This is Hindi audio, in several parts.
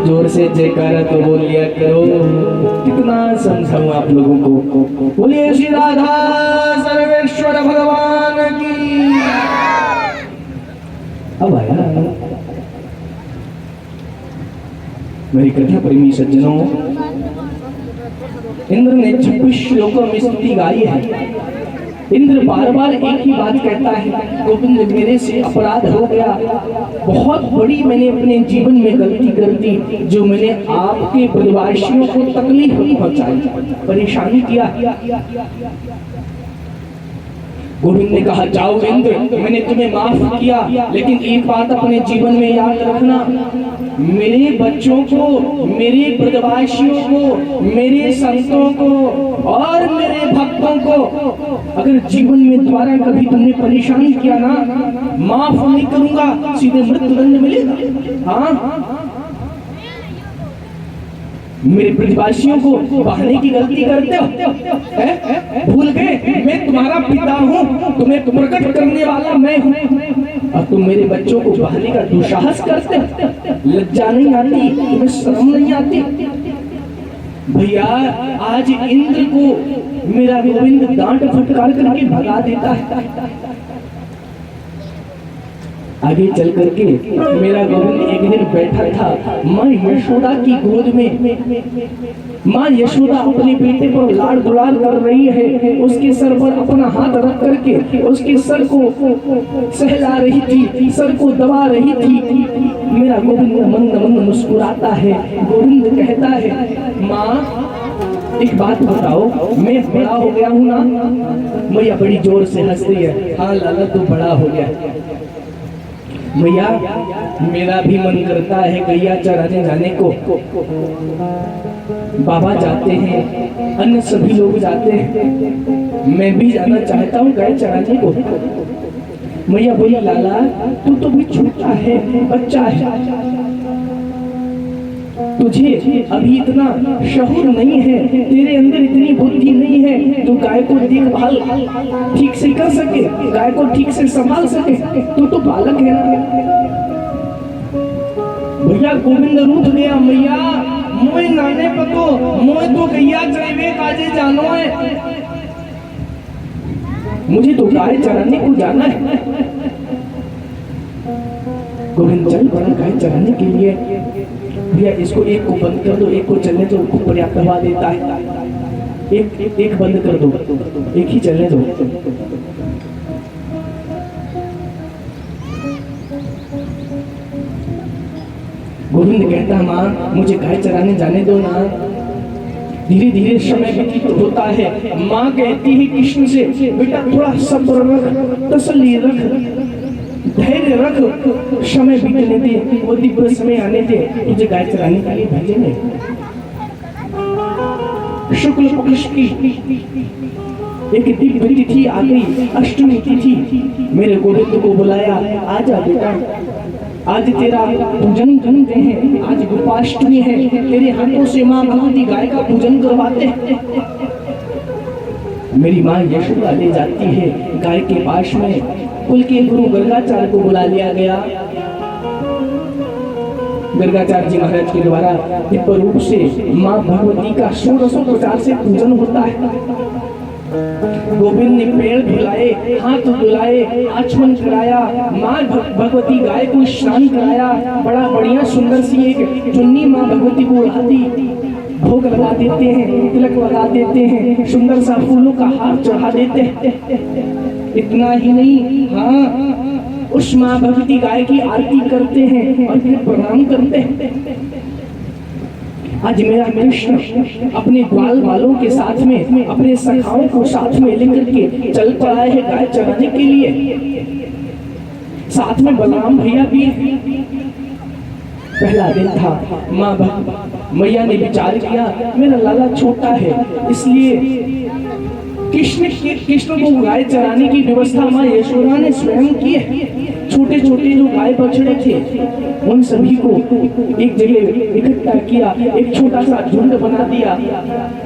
जोर से जयकारा तो बोल लिया करो, कितना समझाऊं आप लोगों को। बोलिए श्री राधा सर्वेश्वर भगवान की। अब आया मेरी कथा प्रेमी सज्जनों, इंद्र ने 26 श्लोकों में स्तुति गाई है। इंद्र बार बार एक ही बात कहता है, गोविंद मेरे से अपराध हो गया, बहुत बड़ी मैंने अपने जीवन में गलती कर दी, जो मैंने आपके ब्रजवासियों को तकलीफ पहुंचाई, परेशानी किया। गोविंद ने कहा जाओ इंद्र, मैंने तुम्हें माफ किया, लेकिन एक बात अपने जीवन में याद रखना, मेरे बच्चों को, मेरे ब्रजवासियों को, मेरे संतों को और मेरे भक्तों को अगर जीवन में दोबारा कभी तुमने परेशान किया ना, माफ नहीं करूंगा, सीधे मृत्युदंड मिलेगा। हाँ, मेरे ब्रजवासियों को बहाने की गलती करते हो, भूल गए मैं तुम्हारा पिता हूँ, तुम्हें प्रकट करने वाला मैं हूँ, और तुम मेरे बच्चों को बहाने का दुस्साहस करते हो। लज्जा नहीं आती, तुम्हें शर्म नहीं आती? भैया आज इंद्र को मेरा गोविंद डांट फटकार करके भगा देता है। आगे चल करके मेरा गोविंद एक दिन बैठा था माँ यशोदा की गोद में। माँ यशोदा अपने बेटे पर लाड़ दुलार कर रही है, उसके सर पर अपना हाथ रख करके उसके सर को सहला रही थी, सर को दबा रही थी। मेरा गोविंद मंद मंद मुस्कुराता है। गोविंद कहता है माँ एक बात बताओ, मैं बड़ा हो गया हूँ ना? मैया बड़ी जोर से हंसती है। हाँ लाला तू बड़ा हो गया। भैया मेरा भी मन करता है गैया चराने जाने को। बाबा जाते हैं, अन्य सभी लोग जाते हैं, मैं भी जाना चाहता हूँ गाय चराने को। मैया बोली लाला तू तो भी छोटा है, बच्चा है, तुझे अभी इतना शऊर नहीं है, तेरे अंदर इतनी बुद्धि नहीं है, तू गाय को देखभाल ठीक से कर सके, गाय को ठीक से संभाल सके, तू तो बालक है ना। भैया गोविंद रूठ गया, मैया मोए नाने पतो, मोए तो गैया चरेवे काजे जानो है, मुझे तो गाय चराने को जाना है। गोविंद चल पड़ा गाय चराने के लिए। भैया इसको एक को बंद कर दो, एक को चलने दो, पर्याप्त हवा देता है। एक बंद कर दो, एक ही चलने दो। गोविंद कहता माँ मुझे गाय चराने जाने दो ना। धीरे धीरे समय व्यतीत होता है। माँ कहती है कृष्ण से बेटा थोड़ा सब्र रख, तसल्ली रख, धैर्य रख, समय बीतने दे, वो दिव्य समय आने दे, तुझे गाय चराने के लिए भेजेंगे। शुक्ल पक्ष की एक दिव्य तिथि आ गई, अष्टमी तिथि। मेरे गोविंद को बुलाया, आजा बेटा आज तेरा पूजन करते हैं, आज गोपाष्टमी है, तेरे हाथों से माँ भगवती गाय का पूजन करवाते हैं। मेरी माँ यशोदा ले जाती है गाय के पास में। कुल के गुरु गर्गाचार्य को बुला लिया गया। गर्गाचार्य जी महाराज के द्वारा दिव्य रूप से माँ भगवती का 1650 से पूजन होता है। गोविंद ने पैर धुलाए, हाथ धुलाए, आचमन कराया, माँ भगवती गाय को स्नान कराया। बड़ा बढ़िया सुंदर सी एक चुन्नी माँ भगवती को उड़ाती, भोग लगा देते हैं, तिलक लगा देते हैं, सुंदर सा फूलों का हार चढ़ा देते हैं। इतना ही नहीं, हाँ उस माँ भगवती गाय की आरती करते हैं और फिर प्रणाम करते हैं। आज मेरा कृष्ण अपने ग्वाल वालों के साथ में, अपने सखाओं को साथ में लेकर के चल पड़ा है गाय चराने के लिए। साथ में बलराम भैया भी। पहला दिन था, माँ मैया ने विचार किया मेरा लाला छोटा है, इसलिए कृष्ण को गाय चराने की व्यवस्था माँ यशोदा ने स्वयं की है। छोटे छोटे जो गाय बछड़े थे उन सभी को एक जगह इकट्ठा किया, एक छोटा सा झुंड बना दिया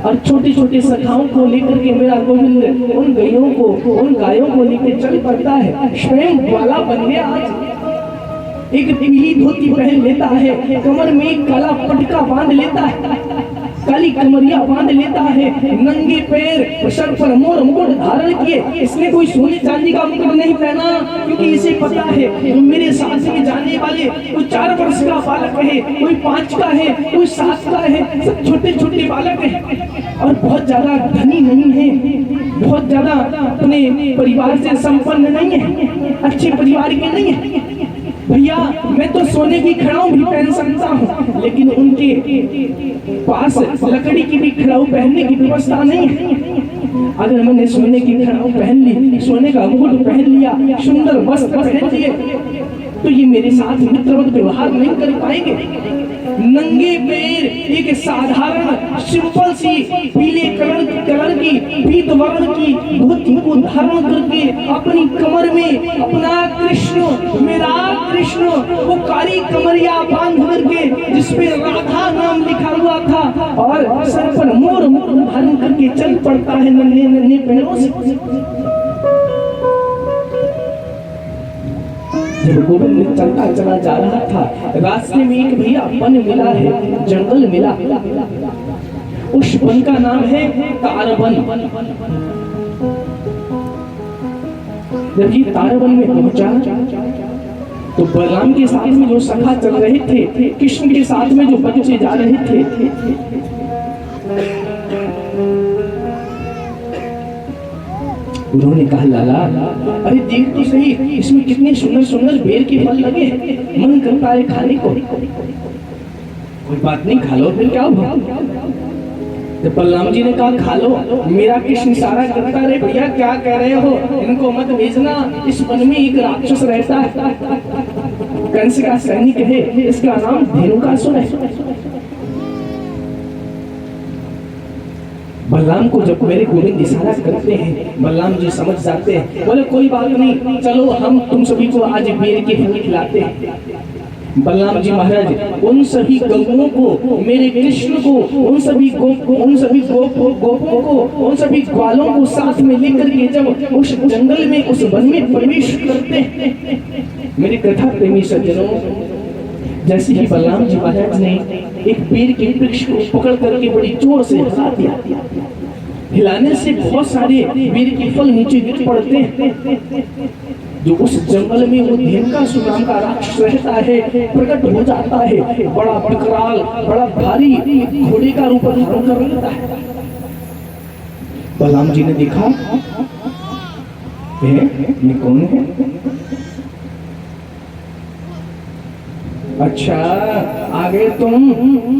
और छोटे छोटे सखाओं को लेकर के मेरा गोविंद उन गायों को, उन गायों को लेकर चल पड़ता है। स्वयं ग्वाला बन गया। आज एक पीली धोती पहन लेता है, कमर में एक काला पटका बांध लेता है, काली कमरिया बांध लेता है, नंगे पैर, सर पर मोर मुकुट धारण किए। इसने कोई सोने चांदी का मुकुट नहीं पहना, क्योंकि इसे पता है मेरे साथ में जाने वाले कोई 4 वर्ष का बालक है, कोई 5 का है, कोई 7 का है, सब छोटे छोटे बालक है और बहुत ज्यादा धनी नहीं है, बहुत ज्यादा अपने परिवार से संपन्न नहीं है, अच्छे परिवार के नहीं है। भैया मैं तो सोने की खड़ाऊ भी पहन सकता हूँ, लेकिन उनके पास लकड़ी की भी खड़ाऊ पहनने की व्यवस्था नहीं है। अगर मैंने सोने की खड़ाऊ पहन ली, सोने का मुकुट पहन लिया, सुंदर वस्त्र पहन लिए, तो ये मेरे साथ मित्रवत व्यवहार नहीं कर पाएंगे। नंगे पैर एक साधारण सिंपल सी पीले कलर की पीत वर्ण की धोती को धारण करके अपनी कमर में अपना कृष्ण, मेरा कृष्ण, वो काली कमरिया बांध करके जिसपे राधा नाम लिखा हुआ था और सर पर मोर मुकुट धारण करके चल पड़ता है नन्हे नन्हे पैरों से। जब गोविंद चलता चला जा रहा था, रास्ते में एक भैया वन मिला है, जंगल मिला। उस वन का नाम है तारवन। जब ये तारवन में पहुंचा तो बलराम के साथ में जो सखा चल रहे थे, कृष्ण के साथ में जो बच्चे जा रहे थे, उन्होंने कहा लाला अरे देख तो सही, इसमें कितने सुंदर सुंदर बेर के फल लगे, मन करता है खाने को। कोई बात नहीं, खा लो, फिर क्या हुआ। तो बलराम जी ने कहा खा लो। मेरा कृष्ण इशारा करता रहे भैया क्या कह रहे हो, इनको मत भेजना, इस वन में एक राक्षस रहता है, कंस का सैनिक है, इसका नाम धेनुकासुर है। बलराम को जब मेरे गोविंद इशारा करते हैं, बलराम जी समझ जाते हैं, बोले कोई बात नहीं, चलो हम तुम सभी को आज बेर के फल खिलाते हैं। बलराम जी महाराज उन सभी गौओं को, मेरे कृष्ण को, उन सभी गोपों को, उन सभी ग्वालों को साथ में लेकर के जब उस जंगल में, उस वन में प्रवेश करते हैं, मेरे कथा प्रेमी सज्जनों, जैसे ही बलराम जी महाराज ने एक पेड़ के वृक्ष को पकड़ करके बड़ी जोर से हिला दिया, हिलाने से बहुत सारे बेर के फल नीचे गिर पड़ते हैं। जो उस जंगल में वो धेनुकासुर नाम का राक्षस रहता है प्रकट हो जाता है, बड़ा विकराल, बड़ा भारी घोड़े का रूप धारण कर लेता है। बलराम जी ने देखा ये कौन है? अच्छा आ गए तुम,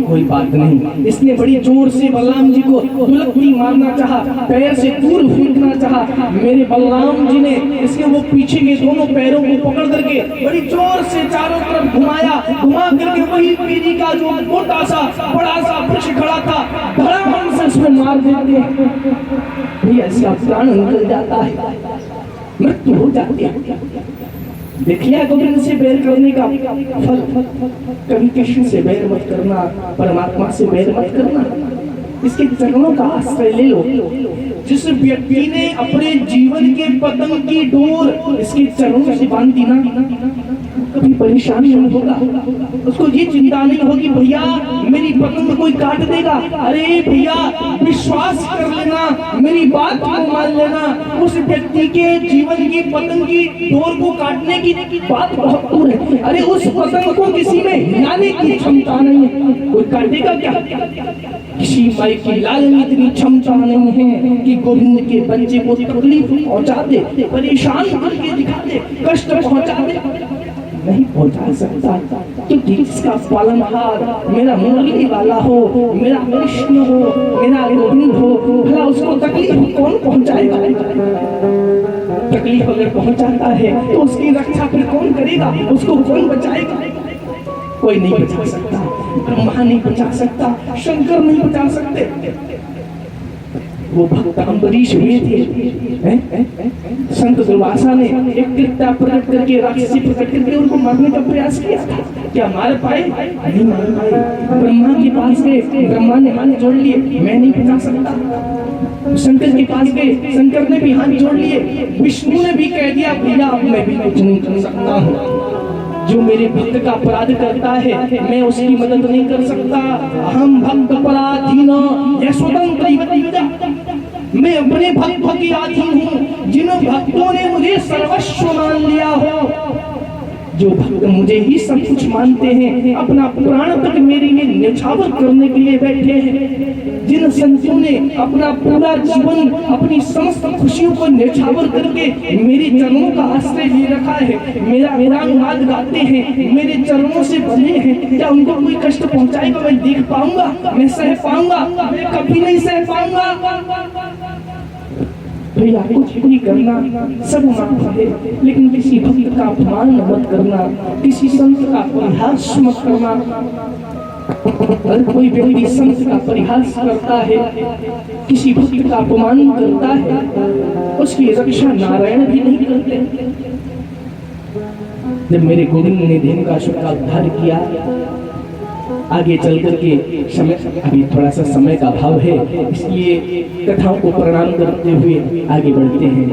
कोई बात नहीं। इसने बड़ी जोर से बलराम जी को दुलक्की मारना चाहा, पैर से दूर फेंकना चाहा। मेरे बलराम जी ने इसके वो पीछे के दोनों पैरों को पकड़ करके बड़ी जोर से चारों तरफ घुमाया, घुमा करके वही पीरी का जो मोटा सा बड़ा सा वृक्ष खड़ा था, धड़ाम से उसमें मार देते भैया, इसका प्राण निकल जाता है, मृत्यु हो जाती है। देखिए गोविंद से बैर करने का फल, कभी कृष्ण से बैर मत करना, परमात्मा से बैर मत करना, इसके चरणों का आश्रय ले लो। जिस व्यक्ति ने अपने जीवन के पतंग की डोर इसके चरणों से बांधी ना, कभी परेशान नहीं होगा, उसको ये चिंता नहीं होगी भैया मेरी पतंग कोई काट देगा। अरे भैया विश्वास कर लेना, मेरी बात को मान लेना, उस व्यक्ति के जीवन की पतंग की डोर को काटने की बात बहुत दूर है। अरे उस पतंग को किसी में हिलाने की क्षमता नहीं है, कोई काटेगा क्या? किसी माई की लाल में इतनी क्षमता नहीं है कि गोविंद के बच्चे को तकलीफ पहुंचा दे, परेशान करके दिखा दे, कष्ट पहुंचा दे। नहीं पहुंचा सकता, क्योंकि इसका पालनहार मेरा मुरली वाला हो, मेरा कृष्ण हो, मेरा गोविंद हो, भला उसको तकलीफ कौन पहुंचाएगा? तकलीफ अगर पहुंचाता है तो उसकी रक्षा फिर कौन करेगा? उसको कौन बचाएगा? कोई नहीं बचा सकता, ब्रह्मा नहीं बचा सकता, शंकर नहीं बचा सकते। वो भक्त अम्बरीश हुए थे, संत दुर्वासा ने एक कृत्या प्रकट करके, राक्षसी प्रकट करके उनको मारने का प्रयास किया था। क्या मार पाए? नहीं मार पाए। ब्रह्मा के पास गए, ब्रह्मा ने हाथ जोड़ लिए, मैं नहीं बचा सकता। शंकर के पास गए, शंकर ने भी हाथ जोड़ लिए। विष्णु ने भी कह दिया, भैया अब मैं भी कुछ नहीं कर सकता हूँ। जो मेरे भक्त का अपराध करता है मैं उसकी मदद नहीं कर सकता। हम भक्त अपराधीन यशोदंत्र, मैं अपने भक्तों की अधीन हूँ। जिन भक्तों ने मुझे सर्वस्व मान लिया हो, जो भक्त मुझे ही सब कुछ मानते हैं, अपना प्राण तक मेरे लिए न्यौछावर करने के लिए बैठे हैं, जिन संतों ने अपना पूरा जीवन, अपनी समस्त खुशियों को न्यौछावर करके मेरे चरणों का आश्रय ले रखा है, मेरा विरांगनाद गाते हैं, मेरे चरणों से बने हैं, क्या उनको कोई कष्ट पहुंचाएगा मैं देख पाऊंगा? मैं सह पाऊंगा? मैं कभी नहीं सह पाऊंगा। भैया कुछ भी करना सब माफ है, लेकिन किसी भक्त का अपमान मत करना, किसी संत का परिहास मत करना। अगर कोई व्यक्ति संत का परिहास करता है, किसी भक्त का अपमान करता है, उसकी रक्षा नारायण भी नहीं करते। जब मेरे गोविंद ने धेनुकासुर का उद्धार किया, आगे चल करके समय, अभी थोड़ा सा समय का अभाव है, इसलिए कथाओं को प्रणाम करते हुए आगे बढ़ते हैं।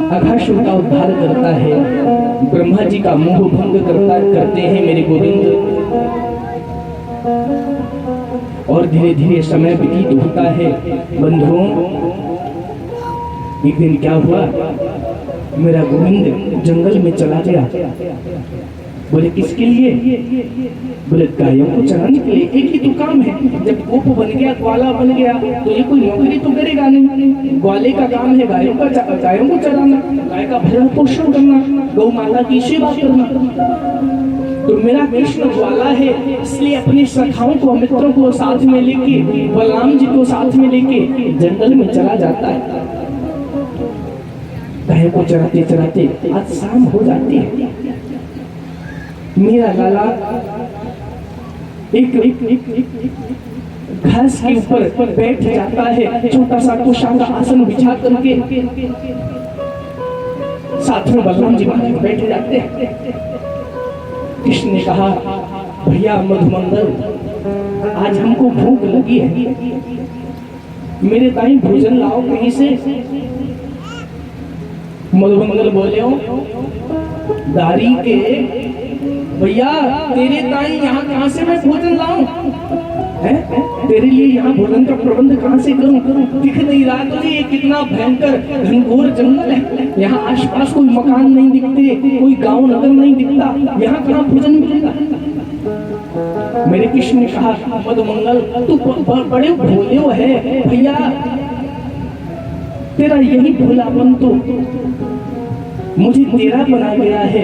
अघासुर का उद्धार करता है, ब्रह्मा जी का मोह भंग करते हैं मेरे गोविंद, और धीरे धीरे समय व्यतीत होता है। बंधुओं, एक दिन क्या हुआ, मेरा गोविंद जंगल में चला गया। बोले किसके लिए? बोले गायों को चराने के लिए। एक ही तो काम है, जब गोप बन गया, ग्वाला बन गया, तो ये कोई नौकरी तो करेगा नहीं। ग्वाले का काम है गायों को चराना, गाय का भरण पोषण करना, गौ माता की सेवा करना। तो मेरा कृष्ण ग्वाला है, इसलिए अपने सखाओं को, मित्रों को साथ में लेके, बलराम जी को साथ में लेके जंगल में चला जाता है। गायों को चराते चराते आज शाम हो जाती है। मेरा लाला एक घास के ऊपर बैठ जाता है, छोटा सा कुशा का आसन बिछा करके, साथ में बलराम जी बैठ जाते हैं। कृष्ण ने कहा, भैया मधुमंगल, आज हमको भूख लगी है, मेरे ताई भोजन लाओ कहीं से। मधुमंगल बोले, दारी के भैया, तेरे ताई यहाँ कहाँ से मैं भोजन लाऊं? तेरे लिए यहाँ भोजन का प्रबंध कहाँ से करूं? दिख नहीं रहा तुझे ये कितना भयंकर घनघोर जंगल है, यहाँ आसपास कोई मकान नहीं दिखते, कोई गांव नगर नहीं दिखता, यहाँ कहाँ भोजन मिलेगा? मेरे कृष्ण ने कहा, मधुमंगल तू बड़े भोले है भैया, तेरा यही भोलापन तो मुझे तेरा बना गया है,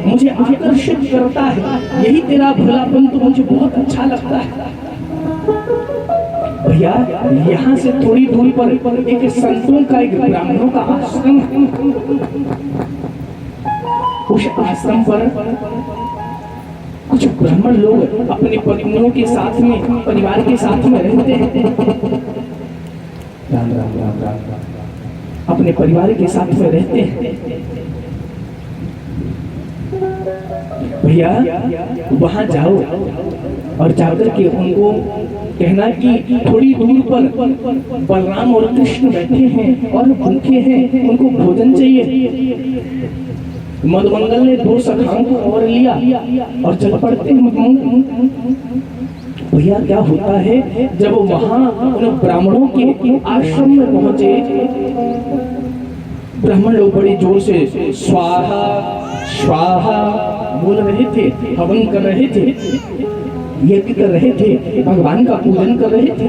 मुझे आकर्षित करता है, यही तेरा भोलापन तो मुझे बहुत अच्छा लगता है। भैया, यहाँ से थोड़ी दूरी पर एक संतों का, एक ब्राह्मणों का आश्रम है, उस आश्रम पर कुछ ब्राह्मण लोग अपनी पत्नियों के साथ में, परिवार के साथ में रहते हैं। राम राम राम राम राम, अपने परिवार के साथ में रहते हैं। भैया वहां जाओ और जाकर के उनको कहना कि थोड़ी दूर पर बलराम और कृष्ण बैठे हैं और भूखे हैं, उनको भोजन चाहिए। मधुमंगल ने दो सखाओं को और लिया और चल पड़ते हैं। भैया क्या होता है, जब वहां उन ब्राह्मणों के आश्रम में पहुंचे, ब्राह्मण लोग बड़े जोर से स्वाहा स्वाहा बोल रहे थे, हवन कर रहे थे, यज्ञ कर रहे थे, भगवान का पूजन कर रहे थे।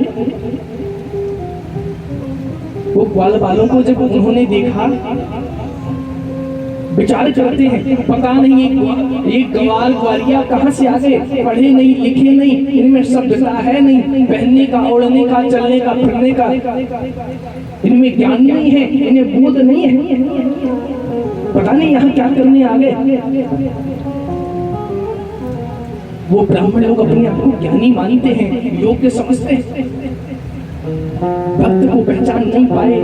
वो ग्वाल बालों को जब उन्होंने देखा विचार करते हैं, पता नहीं ये गवार ग्वालिया कहाँ से आ गए, पढ़े नहीं लिखे नहीं, इनमें सभ्यता है नहीं, पहनने का ओढ़ने का चलने का फिरने का इनमें ज्ञान नहीं है, इन्हें बोध नहीं है, पता नहीं यहाँ क्या करने आ गए। वो ब्राह्मण लोग अपने आप को ज्ञानी मानते हैं, योग्य समझते हैं, भक्त को पहचान नहीं पाए,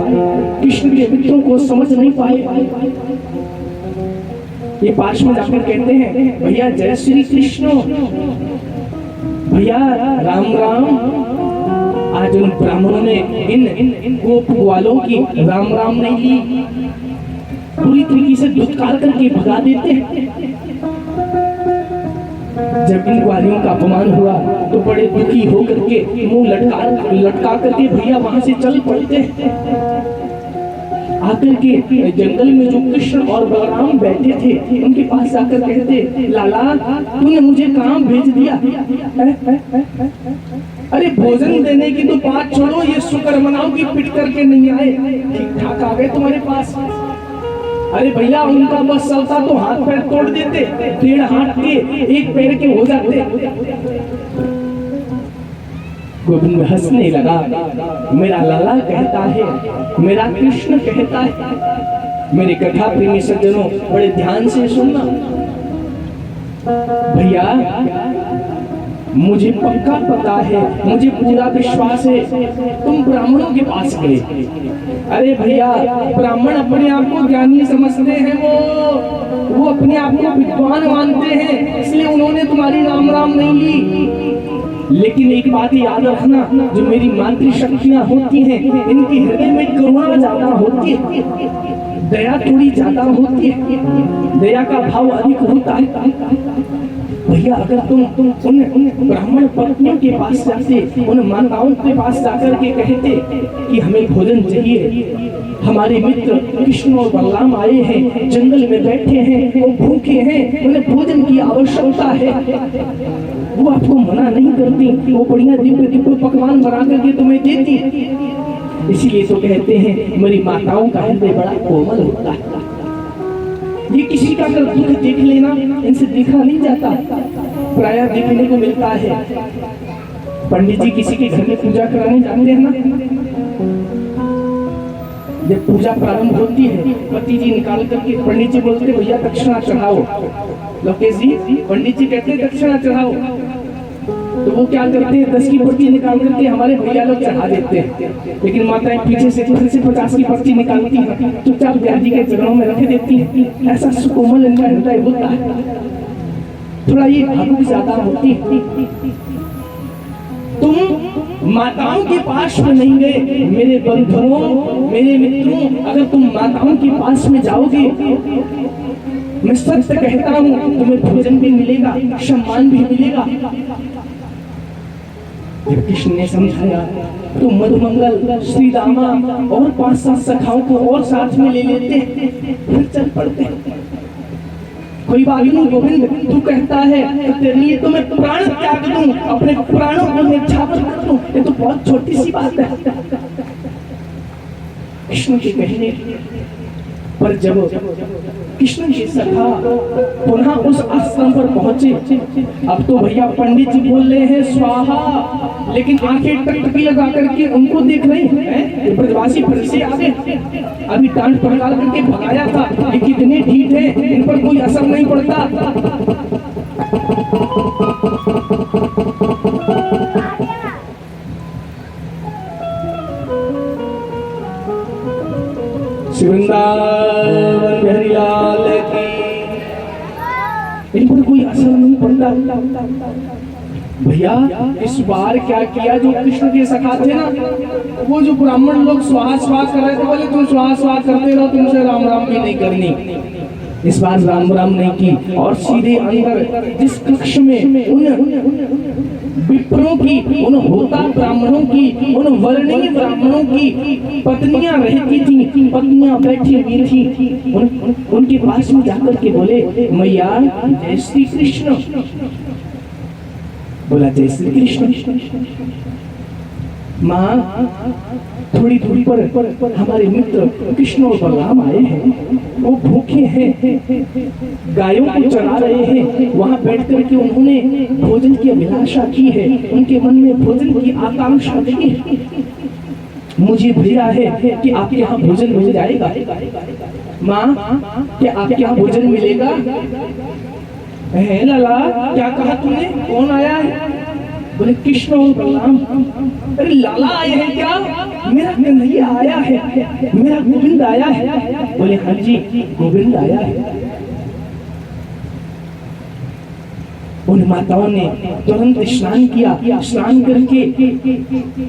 कृष्ण के मित्रों को समझ नहीं पाए। ये पास में जाकर कहते हैं, भैया जय श्री कृष्ण, भैया राम राम। आज उन ब्राह्मणों ने इन गोप ग्वालों की राम राम नहीं ली, पूरी तरीके से दुत्कार करके भगा देते हैं। जब इन ग्वालियों का अपमान हुआ तो बड़े दुखी होकर के मुंह लटका करके भैया वहां से चल पड़ते हैं। आकर के जंगल में जो कृष्ण और बलराम बैठे थे उनके पास जाकर कहते, लाला तूने मुझे काम भेज दिया, अरे भोजन देने की तो बात छोड़ो, ये शुक्र मनाओ कि पिट करके नहीं आए, ठीक ठाक आ गए तुम्हारे पास। अरे भैया उनका बस चलता तो हाथ पैर तोड़ देते, 1.5 हाथ के 1 पैर के हो जाते। गोविंद हंसने लगा, मेरा लाला कहता है, मेरा कृष्ण कहता है। मेरे कथा प्रेमी सज्जनों बड़े ध्यान से सुनना, भैया मुझे पक्का पता है, मुझे पूरा विश्वास है तुम ब्राह्मणों के पास गए। अरे भैया ब्राह्मण अपने आप को ज्ञानी समझते हैं, वो अपने आप को विद्वान मानते हैं, इसलिए उन्होंने तुम्हारी राम राम नहीं ली। लेकिन एक बात याद रखना, जो मेरी मातृशक्तियां होती हैं इनके हृदय में करुणा ज्यादा होती है, दया थोड़ी ज्यादा होती है, दया का भाव अधिक होता है। भैया अगर तुम उन ब्राह्मण पत्नियों के पास जाते, उन माताओं के पास जाकर के कहते कि हमें भोजन चाहिए, हमारे मित्र कृष्ण और बलराम आए हैं, जंगल में बैठे हैं, वो भूखे हैं, उन्हें भोजन की आवश्यकता है, वो आपको मना नहीं करती, वो बढ़िया दिव्य दिव्य पकवान बना करके तुम्हें देती। इसीलिए तो कहते हैं मेरी माताओं का हृदय बड़ा कोमल होता है। ये किसी का अगर दुख देख लेना, इनसे देखा नहीं जाता, प्रायः देखने को मिलता है। पंडित जी किसी के घर में पूजा कराने जाते हैं ना, जब पूजा प्रारंभ होती है पति जी निकाल करके पंडित जी बोलते भैया दक्षिणा चढ़ाओ, लोकेश जी पंडित जी कहते दक्षिणा चढ़ाओ, तो वो क्या करते हैं 10 की पर्ची निकाल करके हमारे भैया लोग चढ़ा देते हैं, लेकिन माताएं पीछे से 50 की पर्ची निकालती हैं, चुपचाप ब्याजी के चरणों में रख देती हैं। ऐसा सुकोमल इनका हृदय होता है, थोड़ा ये भावुक ज्यादा होती है। तुम माताओं के पास में नहीं गए, मेरे बंधुओं मेरे मित्रों, अगर तुम माताओं के पास में जाओगे, मैं सच कहता हूँ तुम्हें भोजन भी मिलेगा, सम्मान भी मिलेगा। जब कृष्ण ने समझाया तो मधुमंगल श्री रामा और 5-7 सखाओं को और साथ में ले लेते, फिर चल पड़ते। कोई बात नहीं गोविंद, तू कहता है तो तेरे लिए तो मैं प्राण त्याग दूं, अपने प्राणों को न्यौछावर कर दूं, ये तो बहुत छोटी सी बात है। कृष्ण के कहने पर जब कृष्ण के सखा पुनः उस आश्रम पर पहुंचे, अब तो भैया पंडित जी बोल रहे हैं स्वाहा, लेकिन आंखें टकटकी लगा करके उनको देख रहे हैं। ब्रजवासी फिर से आ गए, अभी डांट पड़ताल करके भगाया था, ये कितने ठीक है, इन पर कोई असर नहीं पड़ता। वृंदावन बिहारी लाल की, इन पर कोई असर नहीं पड़ता। भैया इस बार क्या किया, जो कृष्ण के सखा थे ना, वो जो ब्राह्मण लोग स्वाहा स्वाहा कर रहे थे, बोले तुम स्वाहा स्वाहा करते रहो, तुमसे राम राम भी नहीं करनी। इस बार राम राम नहीं की और सीधे अंदर जिस कक्ष में उन विप्रों की, उन होता ब्राह्मणों की, उन वर्णीय ब्राह्मणों की पत्नियां रहती थी, पत्नियां बैठी हुई थी, उनके पास में जाकर के बोले मैया जय श्री कृष्ण। बोला जय श्री कृष्ण। माँ थोड़ी दूरी पर हमारे मित्र कृष्ण और बलराम आए हैं, वो भूखे हैं, गायों को चरा रहे हैं। वहां बैठ करके उन्होंने भोजन की अभिलाषा की है, उनके मन में भोजन की आकांक्षा थी। मुझे भेजा है कि आपके यहाँ भोजन मिल जाएगा। माँ, क्या आपके यहाँ भोजन मिलेगा? लाला, क्या कहा तूने? कौन आया है? बोले कृष्ण और बलराम। अरे लाला आए हैं क्या? मेरा कन्हैया आया है, मेरा गोविंद आया है। बोले हाँ जी, गोविंद आया है। उन माताओं ने तुरंत स्नान किया, स्नान करके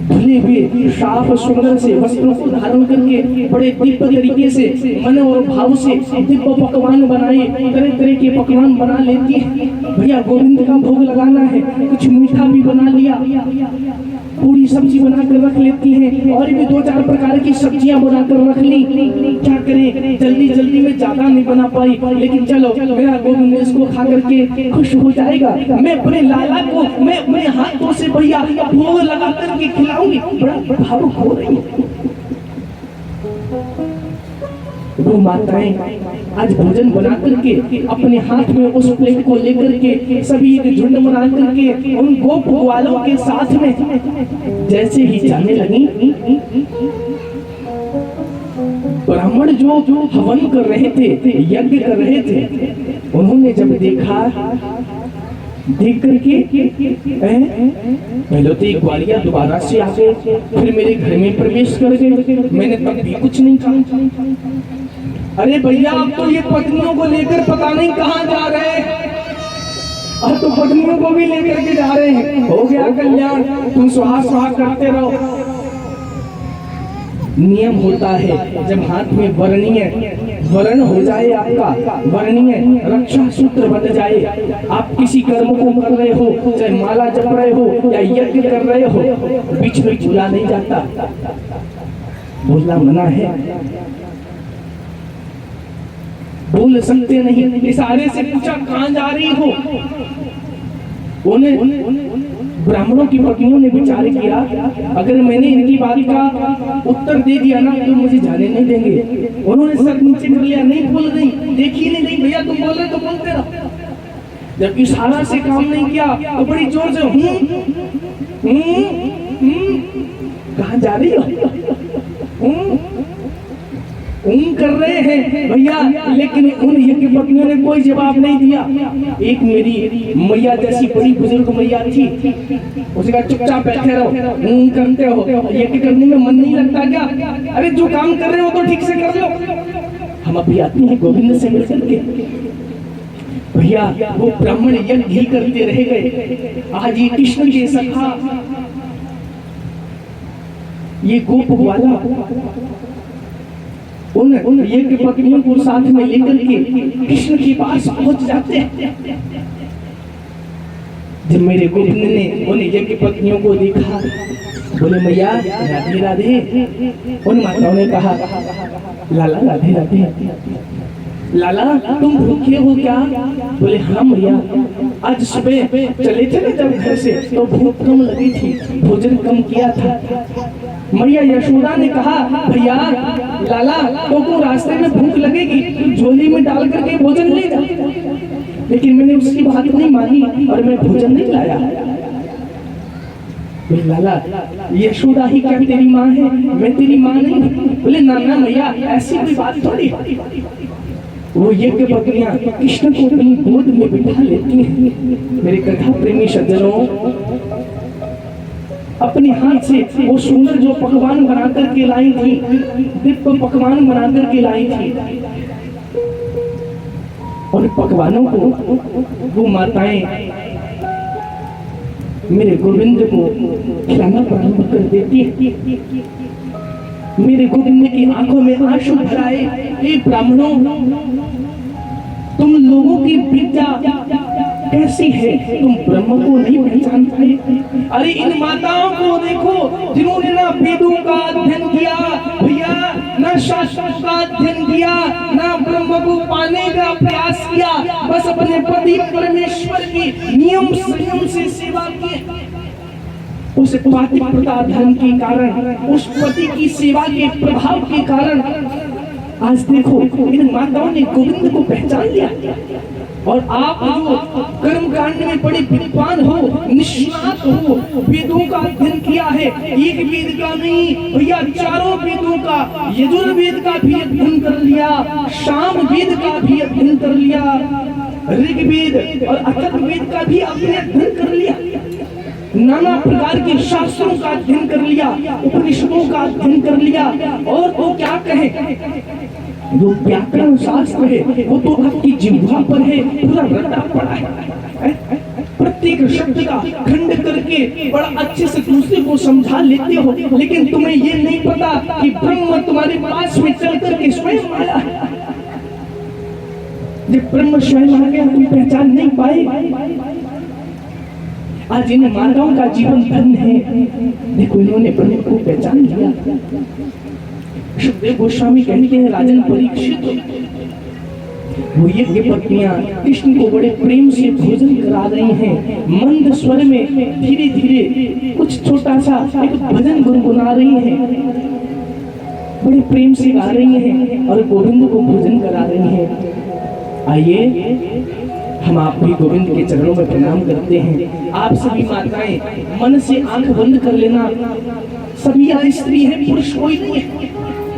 धुले हुए साफ सुंदर से वस्त्रों को धारण करके बड़े दिव्य तरीके से मन और भाव से दिव्य पकवान बनाए, तरह तरह के पकवान बना लेती है। भैया गोविंद का भोग लगाना है, कुछ मीठा भी बना लिया, पूरी सब्जी बनाकर रख लेती हैं, और भी 2-4 प्रकार की सब्जियां बनाकर रख ली। क्या करें, जल्दी जल्दी में ज्यादा नहीं बना पाई, लेकिन चलो मेरा गोविंद इसको खा करके खुश हो जाएगा। मैं अपने लाला को मैं अपने हाथों से भैया भोग लगा करके खिलाऊंगी। बड़ा भावुक हो रही है वो माताएं। आज भोजन बना करके अपने हाथ में उस प्लेट को लेकर के सभी एक झुंड बना करके उन गोप ग्वालों के साथ में जैसे ही जाने लगी, ब्राह्मण जो हवन कर रहे थे, यज्ञ कर रहे थे, उन्होंने जब देखा, देख करके पहले तो ग्वालिया दोबारा से आ गए, फिर मेरे घर में प्रवेश कर गए। मैंने तब भी कुछ नहीं कहा। अरे भैया, अब तो ये पत्नियों को लेकर पता नहीं कहाँ जा रहे हैं, अब तो पत्नियों को भी लेकर के जा रहे हैं। हो गया कल्याण, तुम सुहा सुहा करते रहो। नियम होता है जब हाथ में वर्ण हो जाए, आपका वर्णीय रक्षा सूत्र बन जाए, आप किसी कर्म को कर रहे हो, चाहे माला जप रहे हो या यज्ञ कर रहे हो, बीच में बोला नहीं जाता, बोलना मना है, बोल सकते नहीं। इशारे से पूछा कहां जा रही हो? उन्हें ब्राह्मणों की पत्नियों ने विचार किया, अगर मैंने इनकी बात का उत्तर दे दिया ना तो मुझे जाने नहीं देंगे। उन्होंने सर नीचे कर लिया, नहीं बोल रही, देखी नहीं, भैया तुम बोल रहे तो बोलते रहो। जब इशारा से काम नहीं किया तो बड़ी जोर से कहां जा रही हो कर रहे हैं भैया, लेकिन उन यज्ञ पत्नियों ने कोई जवाब नहीं दिया। एक मेरी मैया जैसी बड़ी बुजुर्ग मैया थी, उसने कहा चुपचाप बैठे रहो, करते हो, यज्ञ करने में मन नहीं लगता क्या? अरे जो काम कर रहे हो तो ठीक से कर लो। हम अभी आते हैं गोविंद से मिलकर के। भैया वो ब्राह्मण यज्ञ ही करते रह गए। आज ये कृष्ण के सखा, ये गोप वाला उन यज्ञ पत्नियों को साथ में लेकर के कृष्ण के पास पहुंच जाते हैं। जब मेरे गोविंद ने उन यज्ञ पत्नियों को देखा, बोले मैया राधे राधे। उन माताओं ने कहा लाला राधे राधे। लाला तुम भूखे हो क्या? बोले हाँ मैया, आज सुबह चले थे ना जब घर से तो भूख कम लगी थी, भोजन कम किया था। मैया यशोदा ने कहा भैया लाला तो रास्ते में भूख लगेगी तो झोली में डाल करके भोजन ले जा, लेकिन मैंने उसकी बात नहीं मानी और मैं भोजन नहीं लाया। बोले लाला यशोदा ही क्या तेरी माँ है? मैं तेरी माँ नहीं। बोले ना ना मैया ऐसी कोई बात थोड़ी। वो यज्ञ पत्नियां कृष्ण को अपनी गोद में बिठा लेती हैं। मेरे कथा प्रेमी सज्जनों, अपने हाथ से वो सुंदर जो पकवान बनाकर के लाई थी, दिव्य पकवान बनाकर के लाई थी, उन पकवानों को वो माताएं मेरे गोविंद को खिलाना प्रारंभ कर देती है। मेरे गोविंद की आंखों में आंसू भराए, हे ब्राह्मणों तुम लोगों की विद्या कैसी है, तुम ब्रह्म को नहीं पहचान पाए। अरे इन माताओं को देखो जिन्होंने ना वेदों का अध्ययन किया भैया, ना शास्त्रों का अध्ययन किया, ना ब्रह्म को पाने का प्रयास किया, बस अपने पति परमेश्वर की नियम संयम से सेवा की। उस पातिव्रता धर्म के कारण, उस पति की सेवा के प्रभाव के कारण आज देखो इन माताओं ने गोविंद को पहचान लिया। और आप जो कर्म कांड में बड़े विद्वान हो, निष्णात हो, वेदों का अध्ययन किया है, एक वेद का नहीं भैया, चारों वेदों का, यजुर्वेद का भी अध्ययन कर लिया, साम वेद का भी अध्ययन कर लिया, ऋग्वेद और अथर्ववेद का भी आपने अध्ययन कर लिया, नाना प्रकार के शास्त्रों का अध्ययन कर लिया, उपनिषदों का अध्ययन कर लिया, और तो क्या कहे, जो व्याकरण शास्त्र है वो तो आपकी जिह्वा पर है, पूरा रटा पड़ा है। प्रत्येक शब्द का खंड करके बड़ा अच्छे से दूसरे को समझा लेते हो, लेकिन तुम्हें ये नहीं पता कि ब्रह्म तुम्हारे पास में चल करके स्वयं आया। जब ब्रह्म स्वयं आ गया तुम पहचान नहीं पाए। आज इन माताओं का जीवन धन्य है, देखो इन्होंने ब्रह्म को पहचान लिया। सुखदेव गोस्वामी कहते हैं, राजन परीक्षित वो यज्ञ पत्नियां कृष्ण को बड़े प्रेम से भोजन करा रही हैं, मंद स्वर में धीरे धीरे कुछ छोटा सा एक भजन गुनगुना रही हैं, बड़े प्रेम से गा रही हैं और गोविंद को भोजन करा रही हैं। आइए हम आप भी गोविंद के चरणों में प्रणाम करते हैं। आप सभी माताएं मन से आंख बंद कर लेना, सभी यहाँ स्त्री है, पुरुष कोई नहीं है।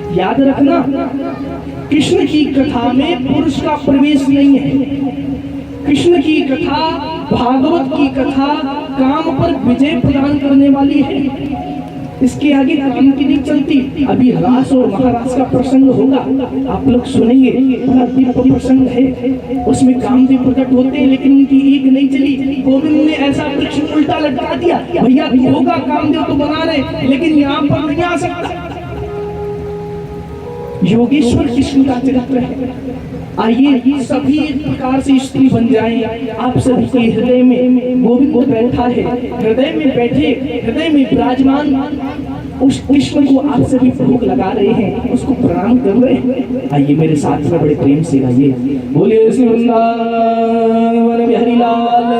याद रखना, कृष्ण की कथा में पुरुष का प्रवेश नहीं है। कृष्ण की कथा, भागवत की कथा काम पर विजय प्रदान करने वाली है, इसके आगे काम की नहीं चलती। अभी रास और महाराज का प्रसंग होगा, आप लोग सुनेंगे, बड़ा दिव्य प्रसंग है, उसमें कामदेव प्रकट होते हैं, लेकिन उनकी एक नहीं चली। गोविंद ने ऐसा वृक्ष उल्टा लटका दिया, भैया तू होगा कामदेव तो बना रहे, लेकिन यहाँ पर नहीं आ सकता। योगेश्वर कृष्ण का चरित्र है। आइए सभी एक प्रकार से स्त्री बन जाएं। आप सभी के हृदय में गोविंद बैठा है, हृदय में बैठे, हृदय में विराजमान उस कृष्ण को आप सभी भोग लगा रहे हैं, उसको प्रणाम कर रहे हैं। आइए मेरे साथ में बड़े प्रेम से गाइए, बोलिए श्री वृंदावन बिहारी लाल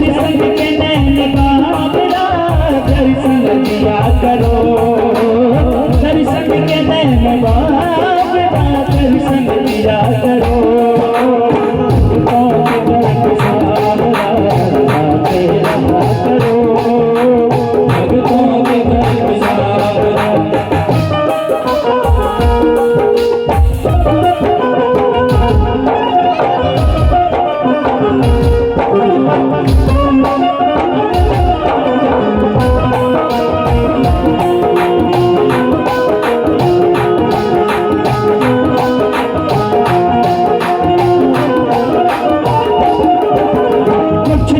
दर्शन के कुछ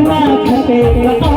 ना खटेगा